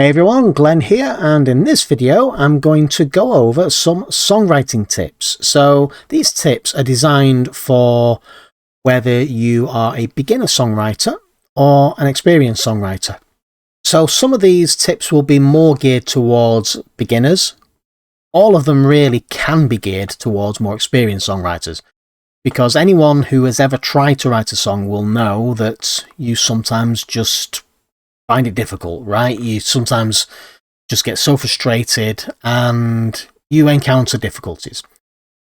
Hey everyone, Glenn here, and in this video I'm going to go over some songwriting tips. So these tips are designed for whether you are a beginner songwriter or an experienced songwriter. So some of these tips will be more geared towards beginners. All of them really can be geared towards more experienced songwriters, because anyone who has ever tried to write a song will know that you sometimes just find it difficult, right? You sometimes just get so frustrated and you encounter difficulties.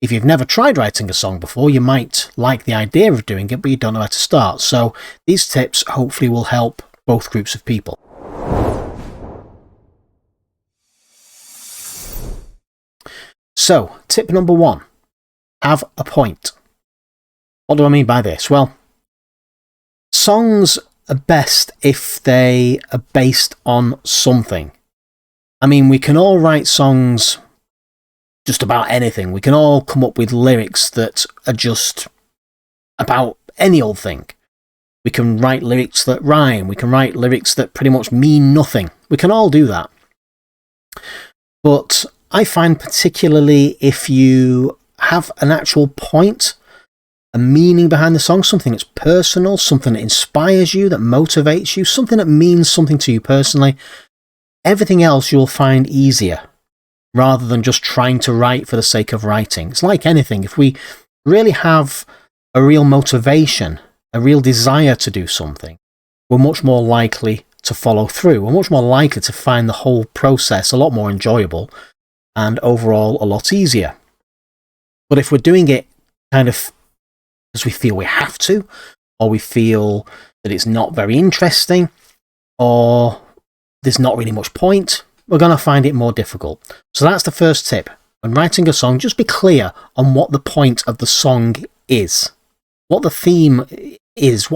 If you've never tried writing a song before, you might like the idea of doing it, but you don't know how to start. So these tips hopefully will help both groups of people. So, tip number 1, have a point. What do I mean by this? Well, songs are best if they are based on something. I mean, we can all write songs just about anything. We can all come up with lyrics that are just about any old thing. We can write lyrics that rhyme. We can write lyrics that pretty much mean nothing. We can all do that. But I find particularly if you have an actual point, a meaning behind the song, something that's personal, something that inspires you, that motivates you, something that means something to you personally, everything else you'll find easier rather than just trying to write for the sake of writing. It's like anything. If we really have a real motivation, a real desire to do something, we're much more likely to follow through. We're much more likely to find the whole process a lot more enjoyable and overall a lot easier. But if we're doing it kind of because we feel we have to, or we feel that it's not very interesting, or there's not really much point, we're going to find it more difficult. So that's the first tip. When writing a song, just be clear on what the point of the song is, what the theme is,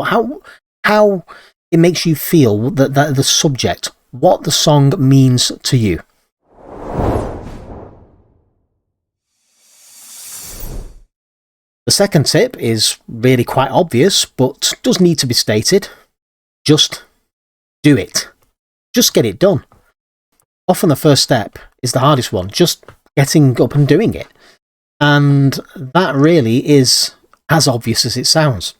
how it makes you feel, that the subject, what the song means to you. The second tip is really quite obvious, but does need to be stated. Just do it. Just get it done. Often the first step is the hardest one, just getting up and doing it. And that really is as obvious as it sounds.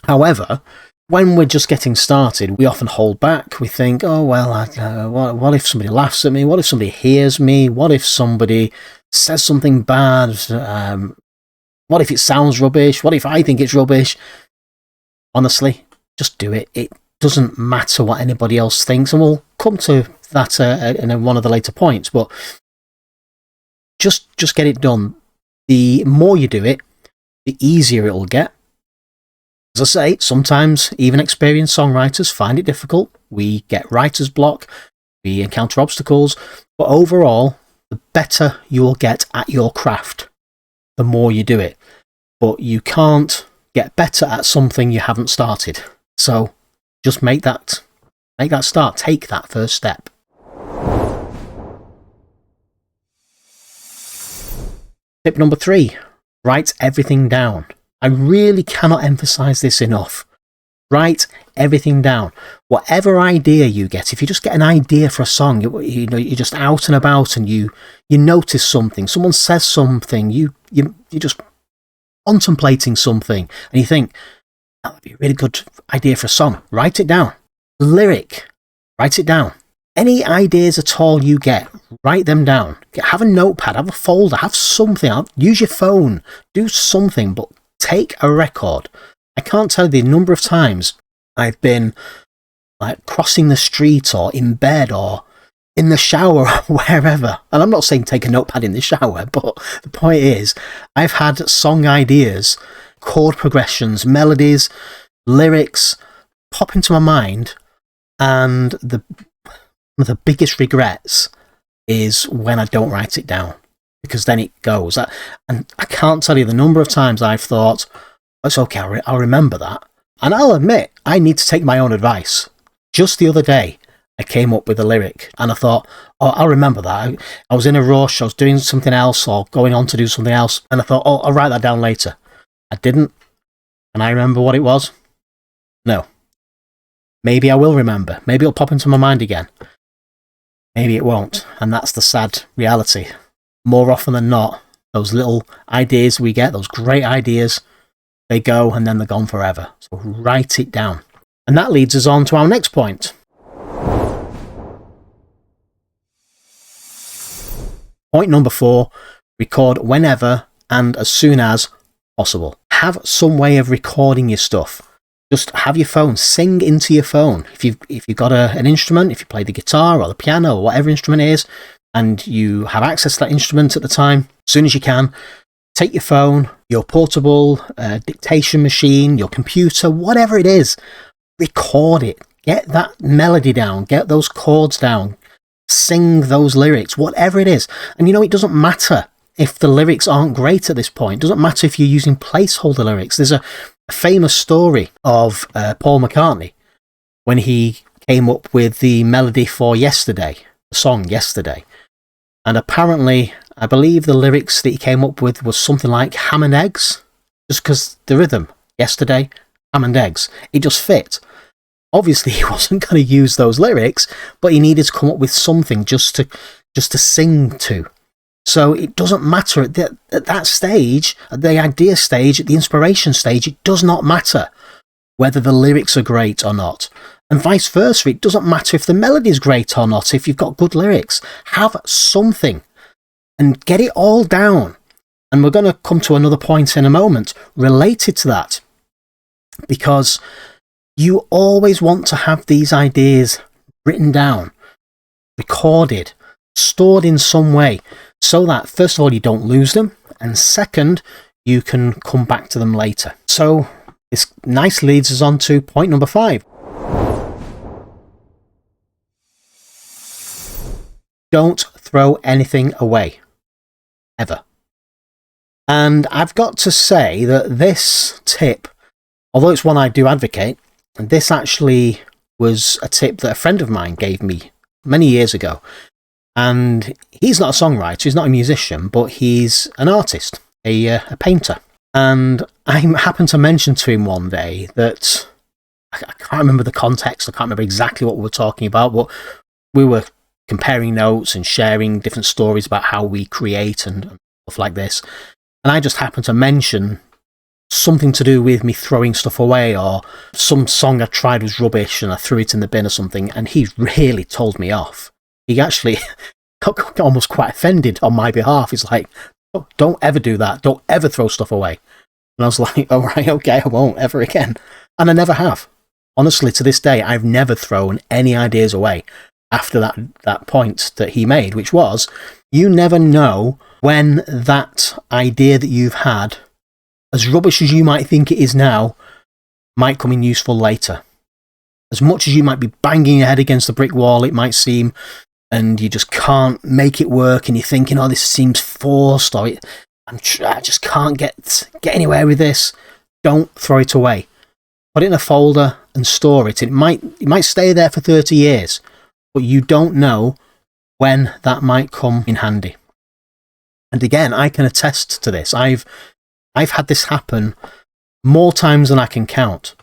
However, when we're just getting started, we often hold back. We think, oh, well, what if somebody laughs at me? What if somebody hears me? What if somebody says something bad? What if it sounds rubbish? What if I think it's rubbish? Honestly, just do it. It doesn't matter what anybody else thinks, and we'll come to that in one of the later points, but just get it done. The more you do it, the easier it'll get. As I say, sometimes even experienced songwriters find it difficult. We get writer's block, we encounter obstacles, but overall, the better you will get at your craft, the more you do it. But you can't get better at something you haven't started. So just make that start. Take that first step. Tip number 3, write everything down. I really cannot emphasize this enough. Write everything down. Whatever idea you get, if you just get an idea for a song, you're just out and about and you notice something, someone says something, you're just contemplating something, and you think, that would be a really good idea for a song. Write it down. Lyric, write it down. Any ideas at all you get, write them down. Have a notepad, have a folder, have something. Use your phone, do something, but take a record. I can't tell you the number of times I've been like crossing the street or in bed or in the shower or wherever. And I'm not saying take a notepad in the shower, but the point is I've had song ideas, chord progressions, melodies, lyrics pop into my mind, and one of the biggest regrets is when I don't write it down, because then it goes. And I can't tell you the number of times I've thought, it's okay, I'll remember that. And I'll admit, I need to take my own advice. Just the other day, I came up with a lyric and I thought, oh, I'll remember that. I was in a rush, I was doing something else or going on to do something else, and I thought, oh, I'll write that down later. I didn't. And I remember what it was? No. Maybe I will remember. Maybe it'll pop into my mind again. maybe it won't. And that's the sad reality. More often than not, those little ideas we get, those great ideas, they go and then they're gone forever. So write it down. And that leads us on to our next point. Point number 4, record whenever and as soon as possible. Have some way of recording your stuff. Just have your phone, sing into your phone. If you've got an instrument, if you play the guitar or the piano or whatever instrument it is, and you have access to that instrument at the time, as soon as you can, take your phone, your portable dictation machine, your computer, whatever it is, record it. Get that melody down, get those chords down, sing those lyrics, whatever it is. And it doesn't matter if the lyrics aren't great at this point. It doesn't matter if you're using placeholder lyrics. There's a famous story of Paul McCartney when he came up with the melody for Yesterday, the song Yesterday. And apparently, I believe the lyrics that he came up with was something like ham and eggs, just because the rhythm, yesterday, ham and eggs, it just fit. Obviously, he wasn't going to use those lyrics, but he needed to come up with something just to sing to. So it doesn't matter at that stage, at the idea stage, at the inspiration stage, it does not matter whether the lyrics are great or not. And vice versa, it doesn't matter if the melody is great or not, if you've got good lyrics. Have something and get it all down. And we're going to come to another point in a moment related to that, because you always want to have these ideas written down, recorded, stored in some way, so that first of all you don't lose them, and second you can come back to them later. So this nicely leads us on to point number 5. Don't throw anything away, ever. And I've got to say that this tip, although it's one I do advocate, this actually was a tip that a friend of mine gave me many years ago. And he's not a songwriter, he's not a musician, but he's an artist, a painter. And I happened to mention to him one day that, I can't remember the context, I can't remember exactly what we were talking about, but we were comparing notes and sharing different stories about how we create and stuff like this. And I just happened to mention something to do with me throwing stuff away, or some song I tried was rubbish and I threw it in the bin or something, and he really told me off. He actually got almost quite offended on my behalf. He's like, oh, don't ever do that. Don't ever throw stuff away. And I was like, all right, okay, I won't ever again. And I never have. Honestly, to this day, I've never thrown any ideas away after that point that he made, which was, you never know when that idea that you've had, as rubbish as you might think it is now, might come in useful later. As much as you might be banging your head against the brick wall, it might seem, and you just can't make it work, and you're thinking, oh, this seems forced, or I just can't get anywhere with this. Don't throw it away. Put it in a folder and store it. It might stay there for 30 years, but you don't know when that might come in handy. And again, I can attest to this. I've had this happen more times than I can count.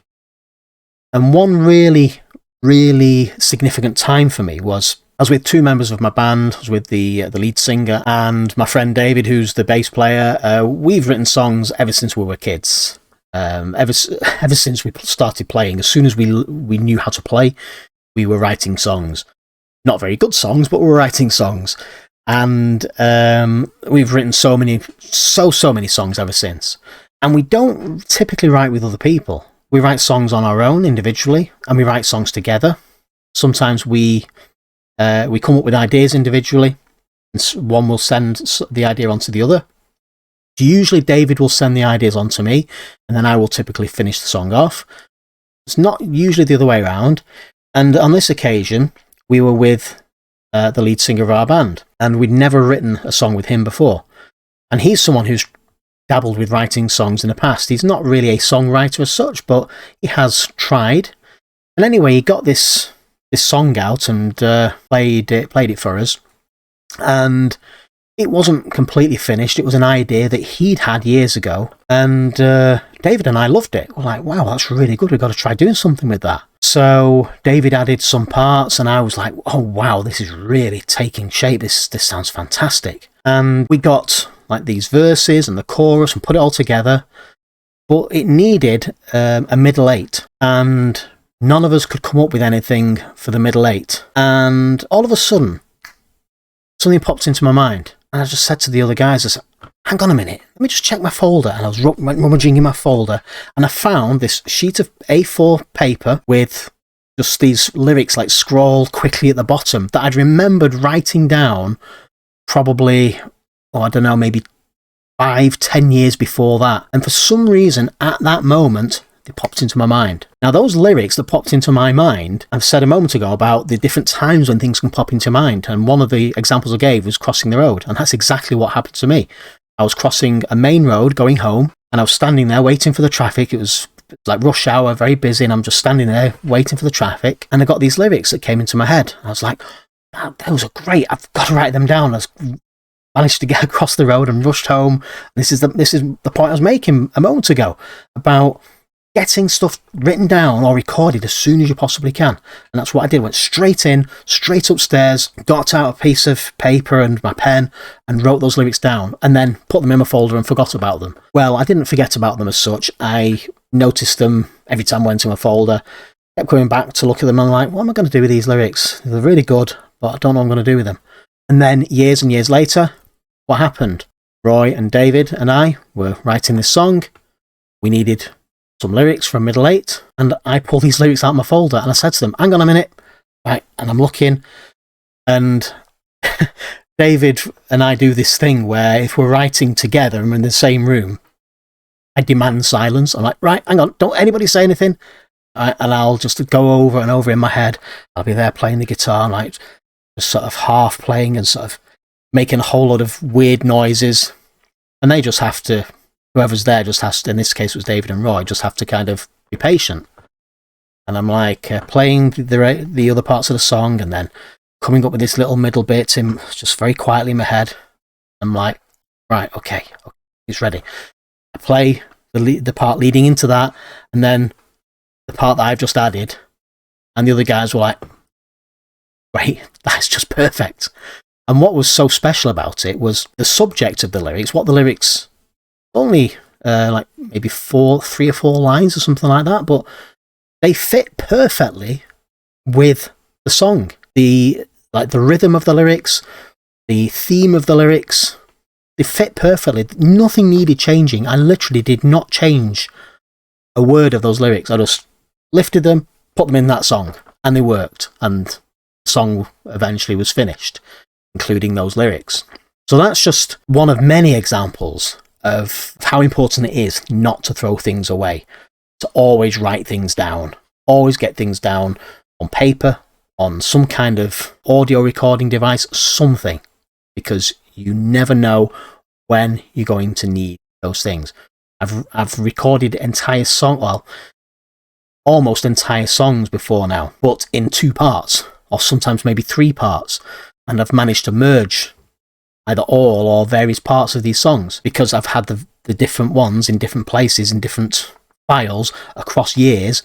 And one really, really significant time for me was, I was with 2 members of my band. I was with the lead singer and my friend David, who's the bass player. We've written songs ever since we were kids. Ever since we started playing, as soon as we knew how to play, we were writing songs. Not very good songs, but we were writing songs. And we've written so many songs ever since. And we don't typically write with other people. We write songs on our own individually, and we write songs together. Sometimes we come up with ideas individually, and one will send the idea onto the other. Usually David will send the ideas on to me, and then I will typically finish the song off. It's not usually the other way around. And on this occasion, we were with the lead singer of our band, and we'd never written a song with him before. And he's someone who's dabbled with writing songs in the past. He's not really a songwriter as such, but he has tried. And anyway, he got this song out and played it for us. And it wasn't completely finished. It was an idea that he'd had years ago. And David and I loved it. We're like, wow, that's really good. We've got to try doing something with that. So David added some parts and I was like, oh wow, this is really taking shape. This sounds fantastic. And we got like these verses and the chorus and put it all together, but it needed a middle 8, and none of us could come up with anything for the middle 8. And all of a sudden, something popped into my mind, and I just said to the other guys, I said, hang on a minute, let me just check my folder. And I was rummaging in my folder, and I found this sheet of A4 paper with just these lyrics like scrawled quickly at the bottom that I'd remembered writing down probably, I don't know, maybe 5-10 years before that. And for some reason, at that moment, they popped into my mind. Now, those lyrics that popped into my mind, I've said a moment ago about the different times when things can pop into mind. And one of the examples I gave was crossing the road. And that's exactly what happened to me. I was crossing a main road going home, and I was standing there waiting for the traffic. It was like rush hour, very busy, and I'm just standing there waiting for the traffic. And I got these lyrics that came into my head. I was like, wow, those are great. I've got to write them down. I managed to get across the road and rushed home. This is the point I was making a moment ago about getting stuff written down or recorded as soon as you possibly can. And that's what I did. Went straight in, straight upstairs, got out a piece of paper and my pen and wrote those lyrics down, and then put them in my folder and forgot about them. Well, I didn't forget about them as such. I noticed them every time I went to my folder, kept coming back to look at them, and I'm like, what am I going to do with these lyrics? They're really good, but I don't know what I'm going to do with them. And then years and years later, what happened? Roy and David and I were writing this song. We needed some lyrics from middle 8, and I pulled these lyrics out of my folder and I said to them, hang on a minute. Right, and I'm looking, and David and I do this thing where if we're writing together and we're in the same room, I demand silence. I'm like, right, hang on, don't anybody say anything. And I'll just go over and over in my head. I'll be there playing the guitar, like just sort of half playing and sort of making a whole lot of weird noises. And they just have to, whoever's there just has to, in this case it was David and Roy, just have to kind of be patient. And I'm like playing the other parts of the song and then coming up with this little middle bit in just very quietly in my head. I'm like, right, okay, it's ready. I play the part leading into that, and then the part that I've just added, and the other guys were like, great, that's just perfect. And what was so special about it was the subject of the lyrics, what the lyrics, only like maybe 3 or 4 lines or something like that, but they fit perfectly with the song. The rhythm of the lyrics, the theme of the lyrics, they fit perfectly. Nothing needed changing. I literally did not change a word of those lyrics. I just lifted them, put them in that song, and they worked. And the song eventually was finished, including those lyrics. So that's just one of many examples of how important it is not to throw things away, to always write things down, always get things down on paper, on some kind of audio recording device, something, because you never know when you're going to need those things. I've recorded almost entire songs before now, but in 2 parts, or sometimes maybe 3 parts, and I've managed to merge either all or various parts of these songs because I've had the different ones in different places, in different files across years,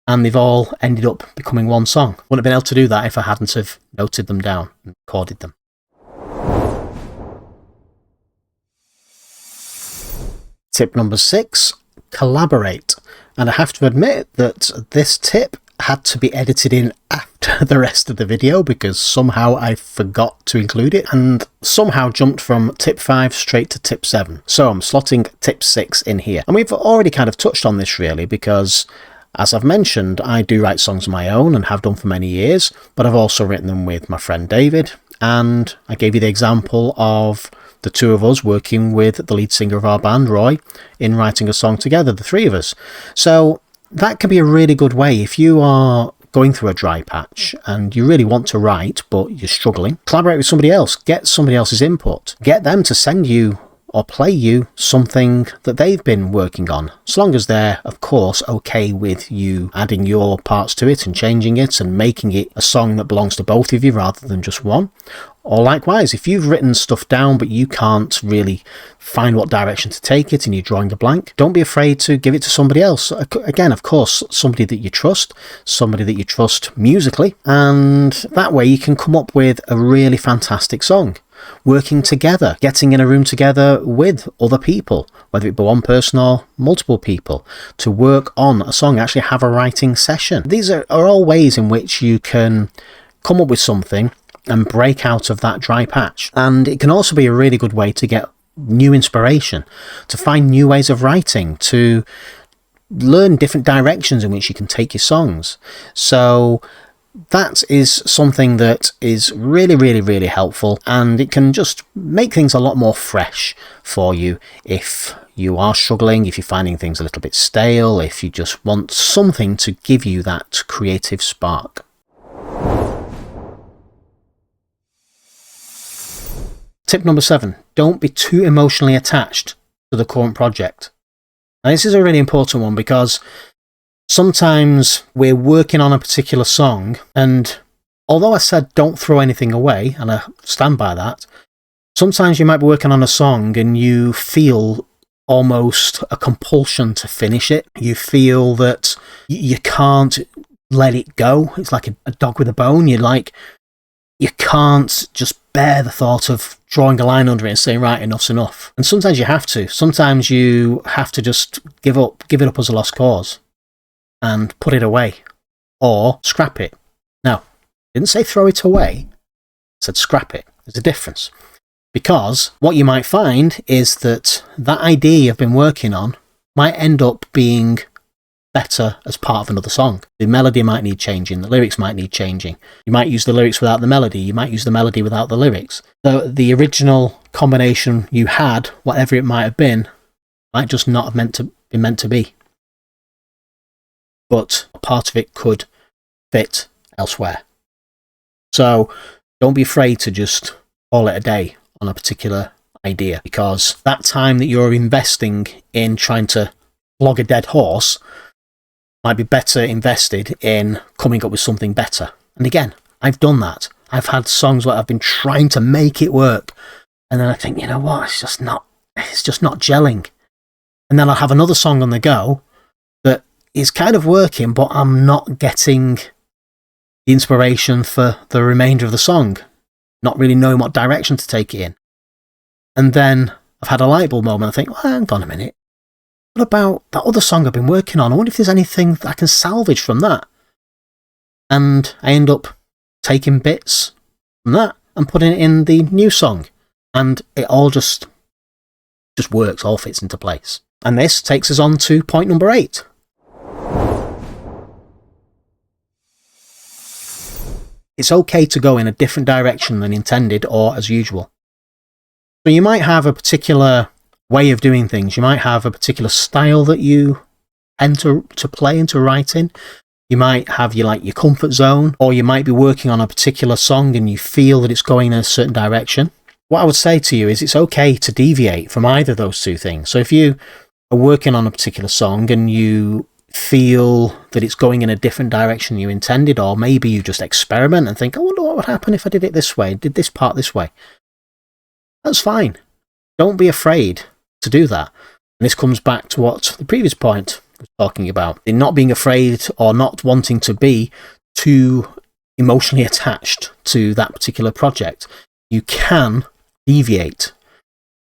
and they've all ended up becoming one song. Wouldn't have been able to do that if I hadn't have noted them down and recorded them. Tip number 6, collaborate. And I have to admit that this tip had to be edited in after the rest of the video because somehow I forgot to include it and somehow jumped from tip 5 straight to tip 7. So I'm slotting tip 6 in here. And we've already kind of touched on this really because, as I've mentioned, I do write songs of my own and have done for many years, but I've also written them with my friend David. And I gave you the example of the 2 of us working with the lead singer of our band, Roy, in writing a song together, the 3 of us. So that can be a really good way if you are going through a dry patch and you really want to write, but you're struggling. Collaborate with somebody else, get somebody else's input, get them to send you or play you something that they've been working on, as long as they're, of course, okay with you adding your parts to it and changing it and making it a song that belongs to both of you rather than just one. Or likewise, if you've written stuff down but you can't really find what direction to take it and you're drawing a blank, don't be afraid to give it to somebody else. Again, of course, somebody that you trust musically, and that way you can come up with a really fantastic song. Working together, getting in a room together with other people, whether it be one person or multiple people, to work on a song, actually have a writing session. These are all ways in which you can come up with something and break out of that dry patch. And it can also be a really good way to get new inspiration, to find new ways of writing, to learn different directions in which you can take your songs. So that is something that is really, really, really helpful, and it can just make things a lot more fresh for you if you are struggling, if you're finding things a little bit stale, if you just want something to give you that creative spark. Tip number 7, don't be too emotionally attached to the current project. Now, this is a really important one because sometimes we're working on a particular song, and although I said don't throw anything away, and I stand by that, sometimes you might be working on a song and you feel almost a compulsion to finish it. You feel that you can't let it go. It's like a dog with a bone. You can't just bear the thought of drawing a line under it and saying, right, enough's enough. And sometimes you have to. Sometimes you have to just give it up as a lost cause and put it away or scrap it. Now, I didn't say throw it away. I said scrap it. There's a difference. Because what you might find is that idea you've been working on might end up being better as part of another song. The melody might need changing, the lyrics might need changing. You might use the lyrics without the melody, you might use the melody without the lyrics. So the original combination you had, whatever it might have been, might just not have been meant to be. But part of it could fit elsewhere. So don't be afraid to just call it a day on a particular idea, because that time that you're investing in trying to flog a dead horse might be better invested in coming up with something better. And again, I've done that. I've had songs where I've been trying to make it work, and then I think, you know what, it's just not gelling. And then I'll have another song on the go that is kind of working, but I'm not getting the inspiration for the remainder of the song, not really knowing what direction to take it in. And then I've had a light bulb moment. I think, well, hang on a minute. What about that other song I've been working on? I wonder if there's anything that I can salvage from that. And I end up taking bits from that and putting it in the new song. And it all just works, all fits into place. And this takes us on to point number 8. It's okay to go in a different direction than intended or as usual. So you might have a particular way of doing things. You might have a particular style that you tend to play and to write in. You might have your comfort zone, or you might be working on a particular song and you feel that it's going in a certain direction. What I would say to you is it's okay to deviate from either of those two things. So if you are working on a particular song and you feel that it's going in a different direction you intended, or maybe you just experiment and think, I wonder what would happen if I did it this way, did this part this way. That's fine. Don't be afraid to do that. And this comes back to what the previous point was talking about, in not being afraid or not wanting to be too emotionally attached to that particular project. You can deviate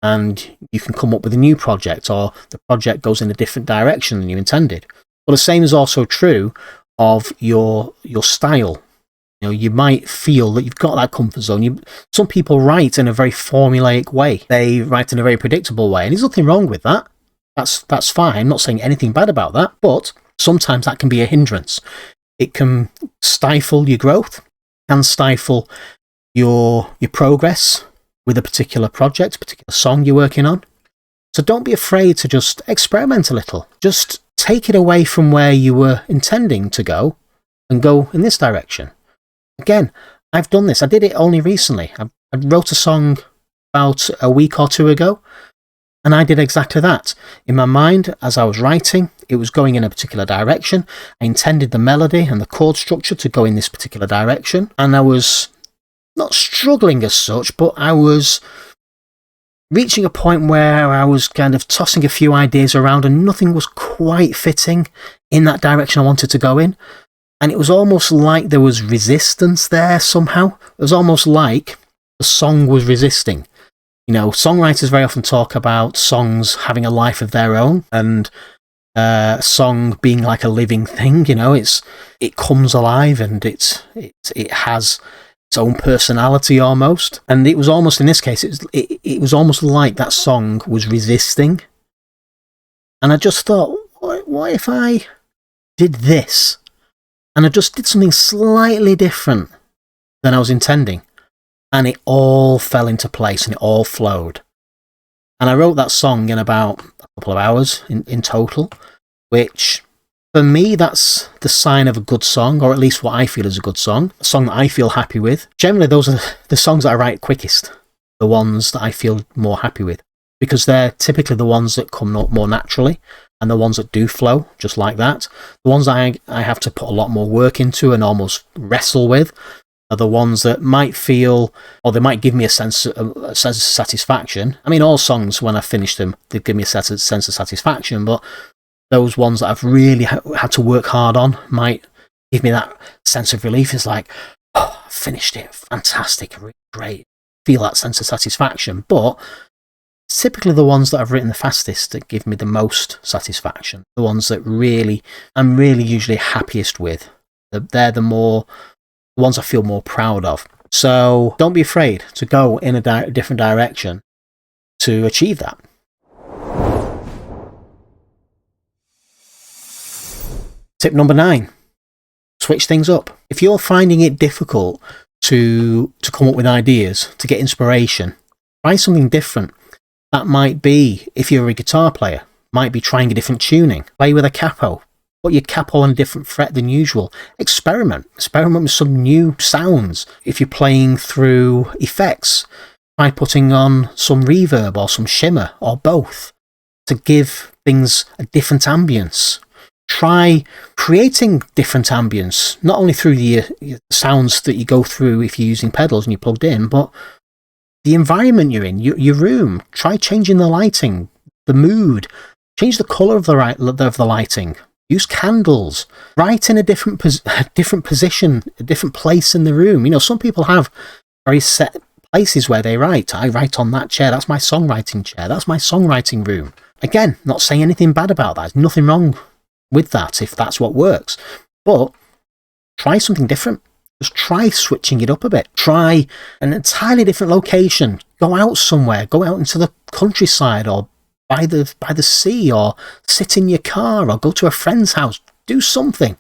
and you can come up with a new project, or the project goes in a different direction than you intended. But the same is also true of your style. You know, you might feel that you've got that comfort zone. Some people write in a very formulaic way. They write in a very predictable way, and there's nothing wrong with that. That's fine. I'm not saying anything bad about that, but sometimes that can be a hindrance. It can stifle your growth, can stifle your progress with a particular project, a particular song you're working on. So don't be afraid to just experiment a little. Just take it away from where you were intending to go and go in this direction. Again, I've done this. I did it only recently. I wrote a song about a week or two ago, and I did exactly that. In my mind, as I was writing, it was going in a particular direction. I intended the melody and the chord structure to go in this particular direction, and I was not struggling as such, but I was reaching a point where I was kind of tossing a few ideas around and nothing was quite fitting in that direction I wanted to go in. And it was almost like there was resistance there somehow. It was almost like the song was resisting. Songwriters very often talk about songs having a life of their own, and a song being like a living thing. It comes alive, and it has its own personality almost. And it was almost, in this case, it was almost like that song was resisting. And I just thought, what if I did this? And I just did something slightly different than I was intending. And it all fell into place and it all flowed. And I wrote that song in about a couple of hours in total, which for me, that's the sign of a good song, or at least what I feel is a good song, a song that I feel happy with. Generally, those are the songs that I write quickest, the ones that I feel more happy with, because they're typically the ones that come more naturally, and the ones that do flow just like that. The ones that I have to put a lot more work into and almost wrestle with are the ones that might feel, or they might give me a sense of satisfaction. I mean, all songs, when I finish them, they give me a sense of satisfaction, but those ones that I've really had to work hard on might give me that sense of relief. It's like, oh, I finished it, fantastic, really great. Feel that sense of satisfaction. But typically the ones that I've written the fastest that give me the most satisfaction, the ones that I'm really usually happiest with, they're the ones I feel more proud of. So don't be afraid to go in a different direction to achieve that. Tip number 9, switch things up. If you're finding it difficult to come up with ideas, to get inspiration, try something different. That might be, if you're a guitar player, might be trying a different tuning. Play with a capo. Put your capo on a different fret than usual. Experiment with some new sounds. If you're playing through effects, try putting on some reverb or some shimmer or both to give things a different ambience. Try creating different ambience, not only through the sounds that you go through if you're using pedals and you're plugged in, but the environment you're in, your room. Try changing the lighting, the mood, change the colour of the lighting. Use candles. Write in a different position, a different place in the room. Some people have very set places where they write. I write on that chair. That's my songwriting chair. That's my songwriting room. Again, not saying anything bad about that. There's nothing wrong with that if that's what works. But try something different. Just try switching it up a bit. Try an entirely different location. Go out somewhere. Go out into the countryside or by the sea, or sit in your car, or go to a friend's house. Do something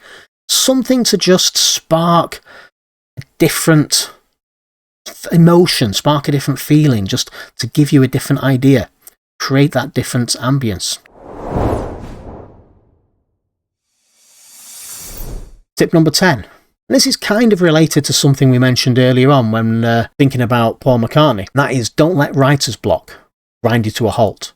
to just spark a different emotion, spark a different feeling, just to give you a different idea, create that different ambience. Tip number 10. This is kind of related to something we mentioned earlier on when thinking about Paul McCartney. That is, don't let writer's block grind you to a halt.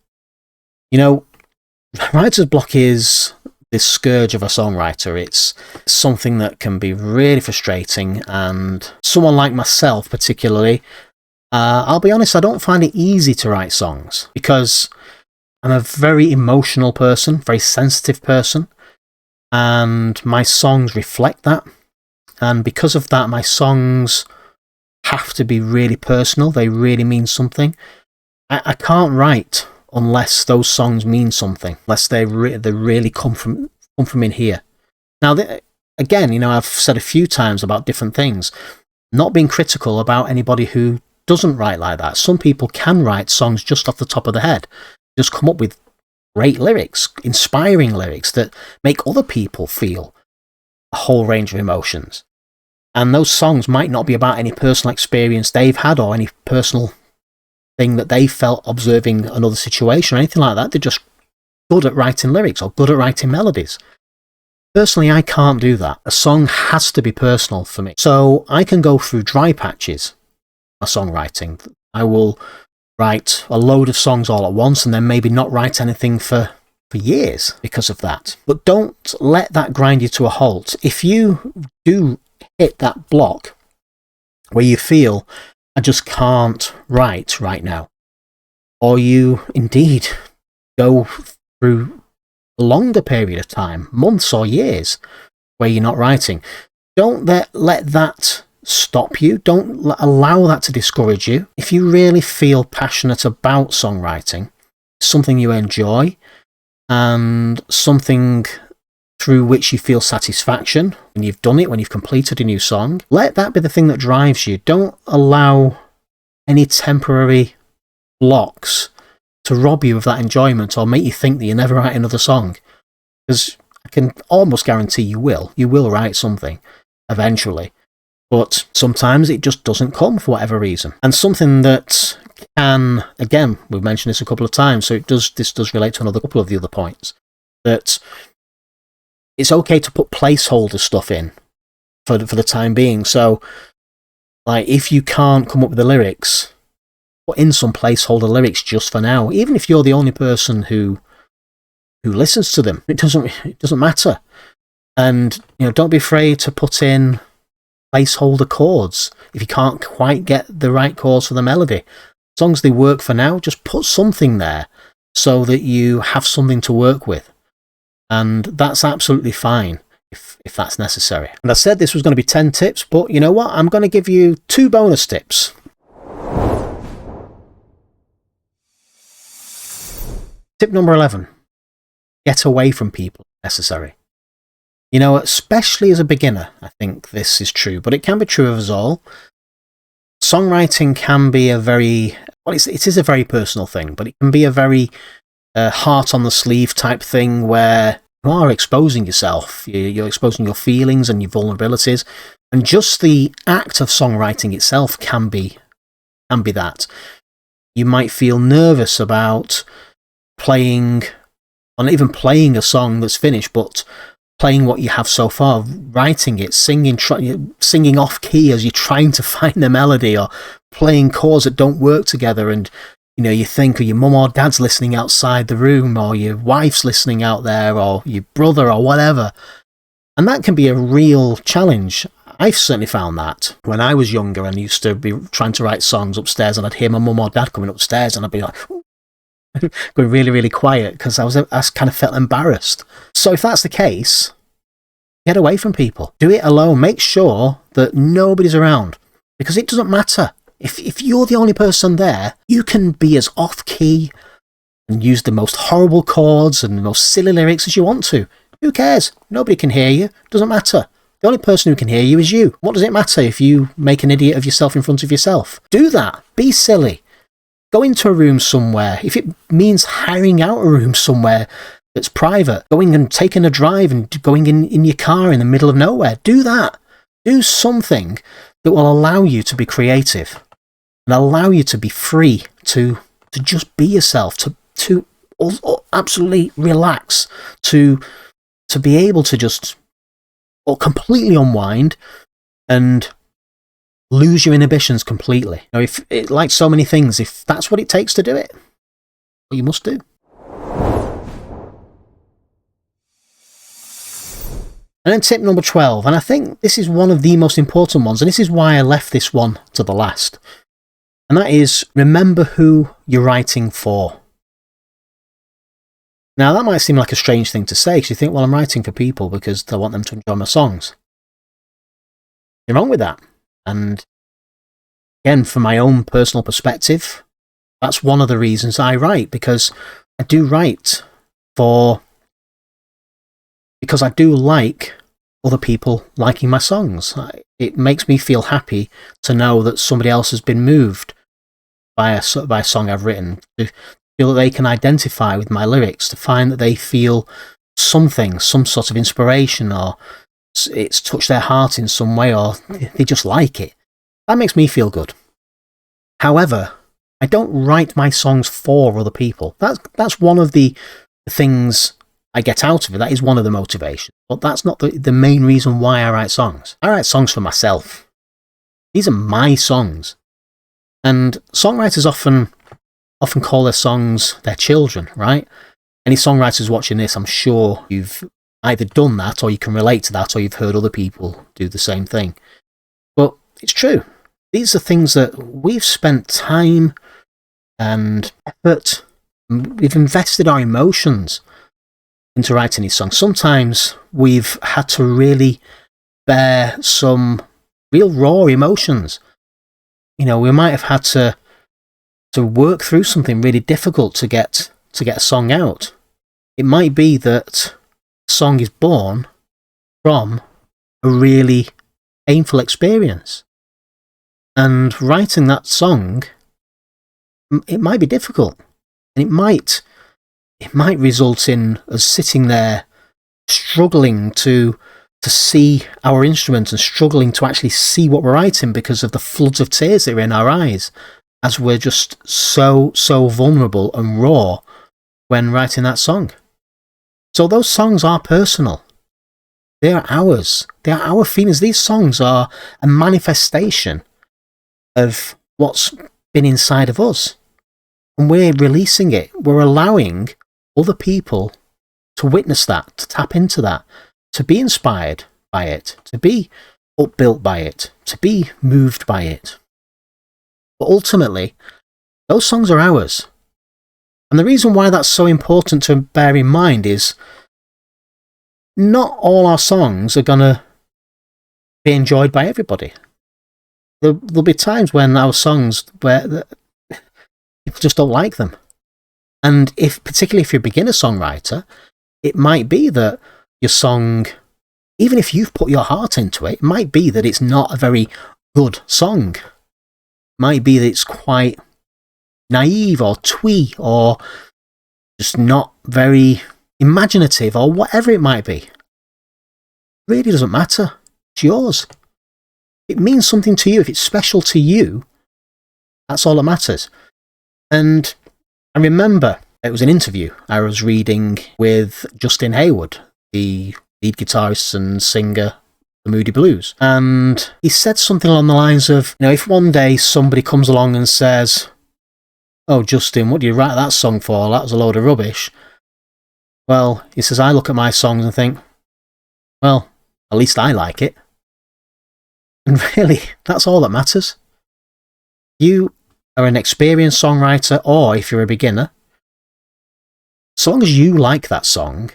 Writer's block is this scourge of a songwriter. It's something that can be really frustrating, and someone like myself particularly, I'll be honest, I don't find it easy to write songs because I'm a very emotional person, very sensitive person, and my songs reflect that. And because of that, my songs have to be really personal. They really mean something. I can't write unless those songs mean something, unless they really come from in here. Now, again, I've said a few times about different things, not being critical about anybody who doesn't write like that. Some people can write songs just off the top of the head, just come up with great lyrics, inspiring lyrics that make other people feel a whole range of emotions. And those songs might not be about any personal experience they've had or any personal thing that they felt observing another situation or anything like that. They're just good at writing lyrics or good at writing melodies. Personally, I can't do that. A song has to be personal for me. So I can go through dry patches, my songwriting. I will write a load of songs all at once and then maybe not write anything for years because of that. But don't let that grind you to a halt. If you do hit that block where you feel, I just can't write right now. Or you indeed go through a longer period of time, months or years, where you're not writing. Don't let that stop you. Don't allow that to discourage you. If you really feel passionate about songwriting, something you enjoy, and something through which you feel satisfaction when you've done it, when you've completed a new song, let that be the thing that drives you. Don't allow any temporary blocks to rob you of that enjoyment or make you think that you never write another song. Because I can almost guarantee you will. You will write something eventually. But sometimes it just doesn't come for whatever reason. And something that can, again, we've mentioned this a couple of times, so this does relate to another couple of the other points, that it's okay to put placeholder stuff in for the time being. So, like, if you can't come up with the lyrics, put in some placeholder lyrics just for now. Even if you're the only person who listens to them, it doesn't matter. And don't be afraid to put in placeholder chords if you can't quite get the right chords for the melody. As long as they work for now, just put something there so that you have something to work with. And that's absolutely fine if that's necessary. And I said this was going to be 10 tips, but you know what? I'm going to give you 2 bonus tips. Tip number 11. Get away from people if necessary. Especially as a beginner, I think this is true, but it can be true of us all. Songwriting can be it is a very personal thing, but it can be a very heart on the sleeve type thing where you are exposing yourself. You're exposing your feelings and your vulnerabilities, and just the act of songwriting itself can be that. You might feel nervous about playing, or not even playing a song that's finished, but playing what you have so far, writing it, singing off key as you're trying to find the melody, or playing chords that don't work together, and you think, or your mum or dad's listening outside the room, or your wife's listening out there, or your brother, or whatever. And that can be a real challenge. I've certainly found that when I was younger and used to be trying to write songs upstairs, and I'd hear my mum or dad coming upstairs, and I'd be like, going really, really quiet, because I kind of felt embarrassed. So if that's the case, get away from people. Do it alone. Make sure that nobody's around, because it doesn't matter. If you're the only person there, you can be as off-key and use the most horrible chords and the most silly lyrics as you want to. Who cares? Nobody can hear you. Doesn't matter. The only person who can hear you is you. What does it matter if you make an idiot of yourself in front of yourself? Do that. Be silly. Go into a room somewhere. If it means hiring out a room somewhere that's private, going and taking a drive and going in your car in the middle of nowhere, do that. Do something that will allow you to be creative and allow you to be free to just be yourself, to absolutely relax, to be able to just completely unwind and lose your inhibitions completely. If it, like so many things, if that's what it takes to do it, well, you must do. And then tip number 12, and I think this is one of the most important ones, and this is why I left this one to the last, and that is, remember who you're writing for. Now, that might seem like a strange thing to say, because you think, well, I'm writing for people because I want them to enjoy my songs. You're wrong with that. And again, from my own personal perspective, that's one of the reasons I write, because I do write because I do like other people liking my songs. It makes me feel happy to know that somebody else has been moved by a song I've written, to feel that they can identify with my lyrics, to find that they feel some sort of inspiration, or it's touched their heart in some way, or they just like it. That makes me feel good. However, I don't write my songs for other people. That's one of the things I get out of it. That is one of the motivations. But that's not the main reason why I write songs. I write songs for myself. These are my songs. And songwriters often call their songs their children, right? Any songwriters watching this, I'm sure you've either done that, or you can relate to that, or you've heard other people do the same thing. But it's true. These are things that we've spent time and effort, we've invested our emotions into writing these songs. Sometimes we've had to really bear some real raw emotions. You know, we might have had to work through something really difficult to get a song out. It might be that a song is born from a really painful experience. And writing that song, it might be difficult. And it might result in us sitting there struggling to see our instrument and struggling to actually see what we're writing because of the floods of tears that are in our eyes, as we're just so vulnerable and raw when writing that song. So those songs are personal. They are ours. They are our feelings. These songs are a manifestation of what's been inside of us. And we're releasing it. We're allowing other people to witness that, to tap into that, to be inspired by it, to be upbuilt by it, to be moved by it. But ultimately, those songs are ours. And the reason why that's so important to bear in mind is not all our songs are going to be enjoyed by everybody. There'll be times when our songs, where people just don't like them. And particularly if you're a beginner songwriter, it might be that your song, even if you've put your heart into it, it might be that it's not a very good song. It might be that it's quite naive or twee or just not very imaginative or whatever it might be. It really doesn't matter. It's yours. It means something to you. If it's special to you, that's all that matters. And I remember it was an interview I was reading with Justin Hayward, the lead guitarist and singer of the Moody Blues. And he said something along the lines of, you know, if one day somebody comes along and says, "Oh, Justin, what do you write that song for? That was a load of rubbish." Well, he says, I look at my songs and think, well, at least I like it. And really, that's all that matters. You are an experienced songwriter, or if you're a beginner, as long as you like that song,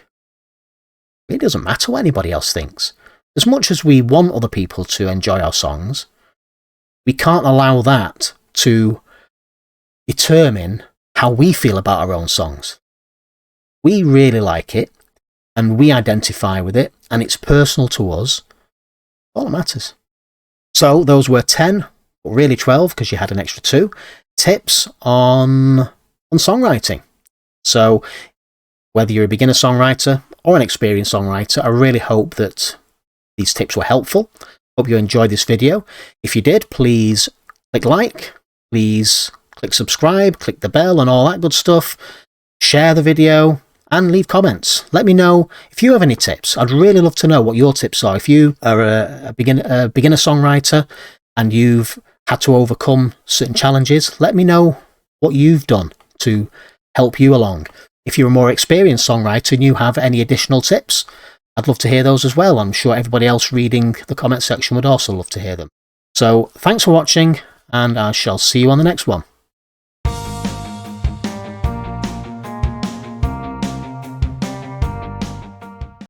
it doesn't matter what anybody else thinks. As much as we want other people to enjoy our songs, we can't allow that to determine how we feel about our own songs. We really like it, and we identify with it, and it's personal to us. All that matters. So those were 10, or really 12, because you had an extra 2, tips on songwriting. So whether you're a beginner songwriter or an experienced songwriter, I really hope that these tips were helpful. Hope you enjoyed this video. If you did, please click like, please click subscribe, click the bell and all that good stuff. Share the video and leave comments. Let me know if you have any tips. I'd really love to know what your tips are. If you are a beginner songwriter and you've had to overcome certain challenges, let me know what you've done to help you along. If you're a more experienced songwriter and you have any additional tips, I'd love to hear those as well. I'm sure everybody else reading the comment section would also love to hear them. So thanks for watching, and I shall see you on the next one.